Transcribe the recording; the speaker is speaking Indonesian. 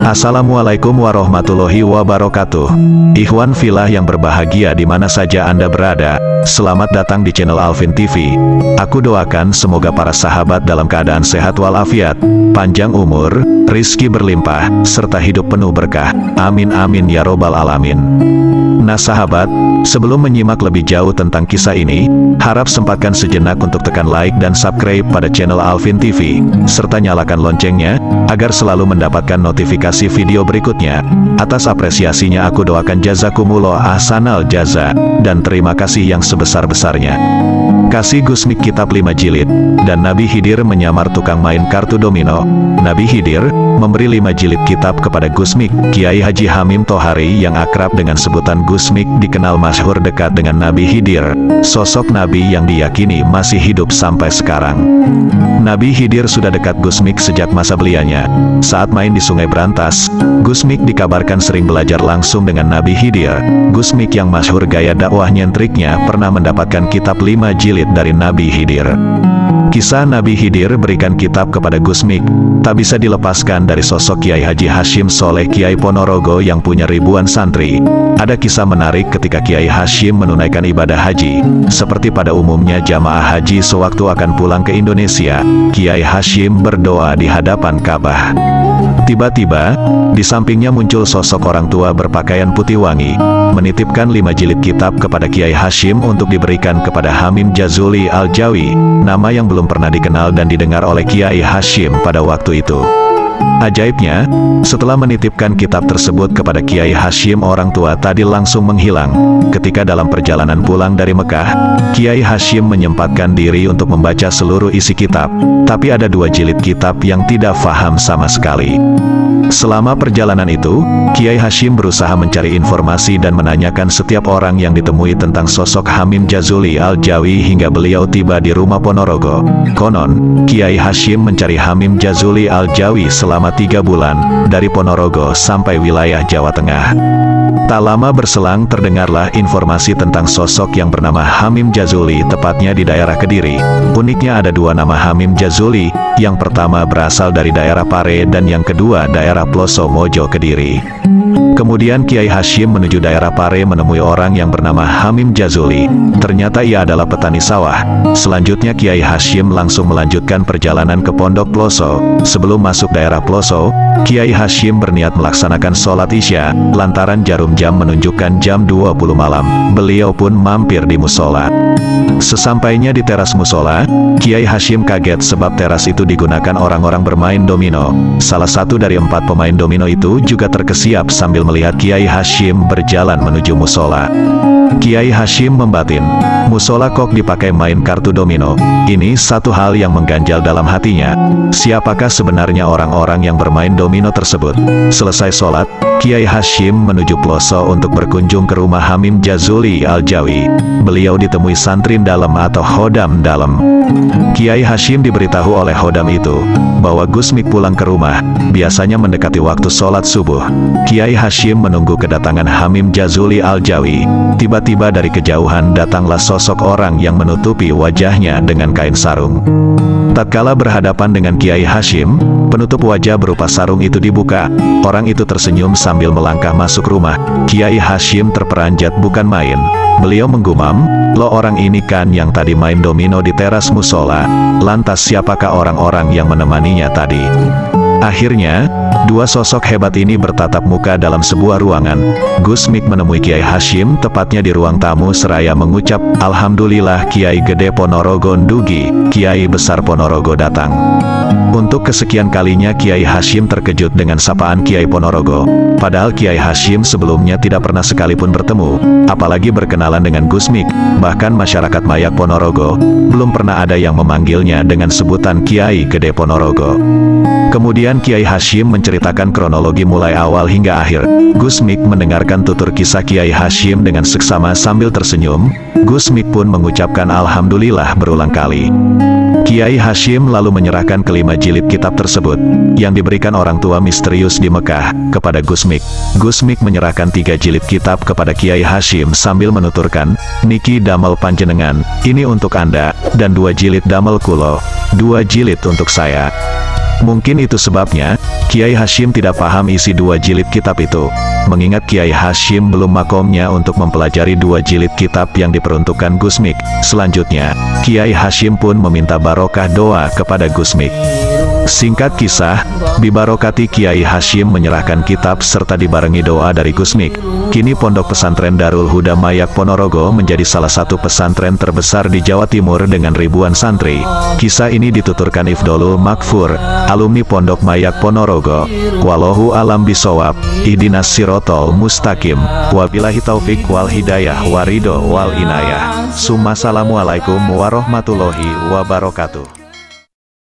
Assalamualaikum warahmatullahi wabarakatuh. Ikhwan fillah yang berbahagia di mana saja Anda berada, selamat datang di channel Alvin TV. Aku doakan semoga para sahabat dalam keadaan sehat walafiat, panjang umur, rizki berlimpah, serta hidup penuh berkah. Amin amin ya robbal alamin. Nah sahabat, sebelum menyimak lebih jauh tentang kisah ini, harap sempatkan sejenak untuk tekan like dan subscribe pada channel Alvin TV, serta nyalakan loncengnya, agar selalu mendapatkan notifikasi video berikutnya. Atas apresiasinya aku doakan jazakumullah ahsanal jaza, dan terima kasih yang sebesar-besarnya. Kasih Gusmik kitab 5 jilid, dan Nabi Khidir menyamar tukang main kartu domino. Nabi Khidir memberi 5 jilid kitab kepada Gusmik. Kiai Haji Hamim Tohari yang akrab dengan sebutan Gusmik dikenal masyhur dekat dengan Nabi Khidir, sosok Nabi yang diyakini masih hidup sampai sekarang. Nabi Khidir sudah dekat Gusmik sejak masa belianya. Saat main di Sungai Brantas, Gusmik dikabarkan sering belajar langsung dengan Nabi Khidir. Gusmik yang masyhur gaya dakwah nyentriknya pernah mendapatkan kitab 5 jilid dari Nabi Khidir. Kisah Nabi Khidir berikan kitab kepada Gusmik tak bisa dilepaskan dari sosok Kiai Haji Hashim Soleh Kiai Ponorogo yang punya ribuan santri. Ada kisah menarik ketika Kiai Hashim menunaikan ibadah haji. Seperti pada umumnya jamaah haji sewaktu akan pulang ke Indonesia, Kiai Hashim berdoa di hadapan Ka'bah. Tiba-tiba, di sampingnya muncul sosok orang tua berpakaian putih wangi, menitipkan 5 jilid kitab kepada Kiai Hashim untuk diberikan kepada Hamim Jazuli Al-Jawi, nama yang belum pernah dikenal dan didengar oleh Kiai Hashim pada waktu itu. Ajaibnya, setelah menitipkan kitab tersebut kepada Kiai Hashim, orang tua tadi langsung menghilang. Ketika dalam perjalanan pulang dari Mekah, Kiai Hashim menyempatkan diri untuk membaca seluruh isi kitab, tapi ada 2 jilid kitab yang tidak faham sama sekali. Selama perjalanan itu, Kiai Hashim berusaha mencari informasi dan menanyakan setiap orang yang ditemui tentang sosok Hamim Jazuli Al-Jawi hingga beliau tiba di rumah Ponorogo. Konon, Kiai Hashim mencari Hamim Jazuli Al-Jawi selama 3 bulan, dari Ponorogo sampai wilayah Jawa Tengah. Tak lama berselang terdengarlah informasi tentang sosok yang bernama Hamim Jazuli, tepatnya di daerah Kediri. Uniknya ada 2 nama Hamim Jazuli, yang pertama berasal dari daerah Pare dan yang kedua daerah Ploso Mojo Kediri. Kemudian Kiai Hashim menuju daerah Pare menemui orang yang bernama Hamim Jazuli. Ternyata ia adalah petani sawah. Selanjutnya Kiai Hashim langsung melanjutkan perjalanan ke Pondok Ploso. Sebelum masuk daerah Ploso, Kiai Hashim berniat melaksanakan sholat Isya, lantaran jarum jam menunjukkan jam 20 malam. Beliau pun mampir di musola. Sesampainya di teras musola, Kiai Hashim kaget sebab teras itu digunakan orang-orang bermain domino. Salah satu dari 4 pemain domino itu juga terkesiap sambil melihat Kiai Hashim berjalan menuju musola. Kiai Hashim membatin, musola kok dipakai main kartu domino. Ini satu hal yang mengganjal dalam hatinya. Siapakah sebenarnya orang-orang yang bermain domino tersebut? Selesai sholat, Kiai Hashim menuju Ploso untuk berkunjung ke rumah Hamim Jazuli Al-Jawi. Beliau ditemui santrin dalam atau Khodam dalam. Kiai Hashim diberitahu oleh Khodam itu bahwa Gusmik pulang ke rumah, biasanya mendekati waktu sholat subuh. Kiai Hashim menunggu kedatangan Hamim Jazuli Al-Jawi. Tiba-tiba dari kejauhan datanglah sosok orang yang menutupi wajahnya dengan kain sarung. Tatkala berhadapan dengan Kiai Hashim, penutup wajah berupa sarung itu dibuka. Orang itu tersenyum sambil melangkah masuk rumah. Kiai Hashim terperanjat bukan main. Beliau menggumam, "Lo orang ini kan yang tadi main domino di teras musola. Lantas siapakah orang-orang yang menemaninya tadi?" Akhirnya, 2 sosok hebat ini bertatap muka dalam sebuah ruangan. Gusmik menemui Kiai Hashim tepatnya di ruang tamu seraya mengucap, "Alhamdulillah Kiai Gede Ponorogo Ndugi, Kiai Besar Ponorogo datang." Untuk kesekian kalinya Kiai Hashim terkejut dengan sapaan Kiai Ponorogo. Padahal Kiai Hashim sebelumnya tidak pernah sekalipun bertemu, apalagi berkenalan dengan Gusmik. Bahkan masyarakat Mayak Ponorogo belum pernah ada yang memanggilnya dengan sebutan Kiai Gede Ponorogo. Kemudian Kiai Hashim menceritakan kronologi mulai awal hingga akhir. Gusmik mendengarkan tutur kisah Kiai Hashim dengan seksama sambil tersenyum. Gusmik pun mengucapkan Alhamdulillah berulang kali. Kiai Hashim lalu menyerahkan ke-5 jilid kitab tersebut, yang diberikan orang tua misterius di Mekah, kepada Gusmik. Gusmik menyerahkan 3 jilid kitab kepada Kiai Hashim sambil menuturkan, "Niki damel panjenengan, ini untuk Anda, dan 2 jilid damel kulo, 2 jilid untuk saya." Mungkin itu sebabnya, Kiai Hashim tidak paham isi 2 jilid kitab itu. Mengingat Kiai Hashim belum makomnya untuk mempelajari 2 jilid kitab yang diperuntukkan Gusmik. Selanjutnya, Kiai Hashim pun meminta barokah doa kepada Gusmik. Singkat kisah, bibarokati Kiai Hashim menyerahkan kitab serta dibarengi doa dari Gusmik. Kini Pondok Pesantren Darul Huda Mayak Ponorogo menjadi salah satu pesantren terbesar di Jawa Timur dengan ribuan santri. Kisah ini dituturkan Ifdolul Makfur, alumni Pondok Mayak Ponorogo. Wallahu alam bisawab, ihdinas sirotol mustaqim, wabillahi taufik wal hidayah warido wal inayah. Assalamualaikum warahmatullahi wabarakatuh.